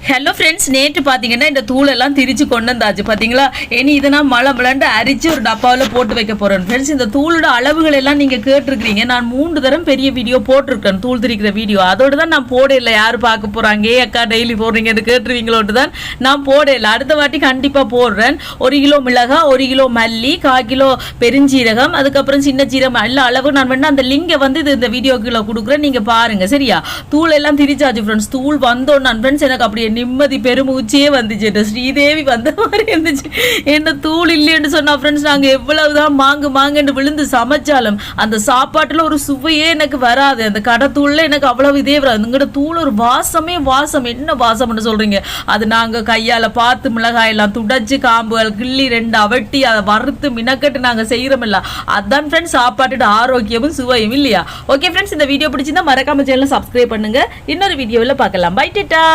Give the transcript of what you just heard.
Hello friends, நேற்று பார்த்தீங்கன்னா இந்த தூளெல்லாம் திரிச்சு கொண்டு வந்தாச்சு பார்த்தீங்களா. இனி இதை நான் மழை மழண்டு அரிச்சு ஒரு டப்பாவில் போட்டு வைக்க போகிறேன் ஃப்ரெண்ட்ஸ். இந்த தூளோட அளவுகள் எல்லாம் நீங்கள் கேட்டிருக்கிறீங்க. நான் 3 தரம் பெரிய வீடியோ போட்டிருக்கேன், தூள் திரிக்கிற வீடியோ. அதோடு தான் நான் போடல. யார் பார்க்க போகிறாங்க, அக்கா டெய்லி போடுறீங்கன்னு கேட்டுருவீங்களோட்டு தான் நான் போடல. அடுத்த வாட்டி கண்டிப்பாக போடுறேன். 1 கிலோ மிளகாய், 1 கிலோ மல்லி, 1/4 கிலோ பெருஞ்சீரகம், அதுக்கப்புறம் சின்ன சீரகம் எல்லா அளவு நான் வேணா அந்த லிங்கை வந்து இந்த வீடியோக்குள்ள கொடுக்குறேன், நீங்கள் பாருங்க சரியா. தூள் எல்லாம் திரிச்சாச்சு ஃப்ரெண்ட்ஸ். தூள் வந்தோன்னு ஃப்ரெண்ட்ஸ் எனக்கு அப்படியே நிம்மதி பெருமூச்சே வந்துச்சு. ஸ்ரீதேவி வந்த மாதிரி இருந்துச்சு. என்ன தூள் இல்லைன்னு சொன்னா ஃப்ரெண்ட்ஸ், நாங்கள் எவ்வளவுதான் மாங்குன்னு விழுந்து சமைச்சாலும் அந்த சாப்பாட்டில் ஒரு சுவையே எனக்கு வராது. அந்த கடை தூள்ல எனக்கு அவ்வளவு இதே வராது. உங்களோட தூள் ஒரு வாசமே வாசம். என்ன வாசம்னு சொல்றீங்க? அது நாங்கள் கையால் பார்த்து மிளகாயெல்லாம் துடைச்சு காம்புகள் கிள்ளி 2 அவட்டி அதை வறுத்து மினக்கட்டு நாங்கள் செய்கிறோமில்ல. அதான் ஃப்ரெண்ட்ஸ் சாப்பாட்டோட ஆரோக்கியமும் சுவையும் இல்லையா. ஓகே ஃப்ரெண்ட்ஸ், இந்த வீடியோ பிடிச்சிருந்தா மறக்காம சேனலை சப்ஸ்கிரைப் பண்ணுங்க. இன்னொரு வீடியோவில் பார்க்கலாம். பை டாடா.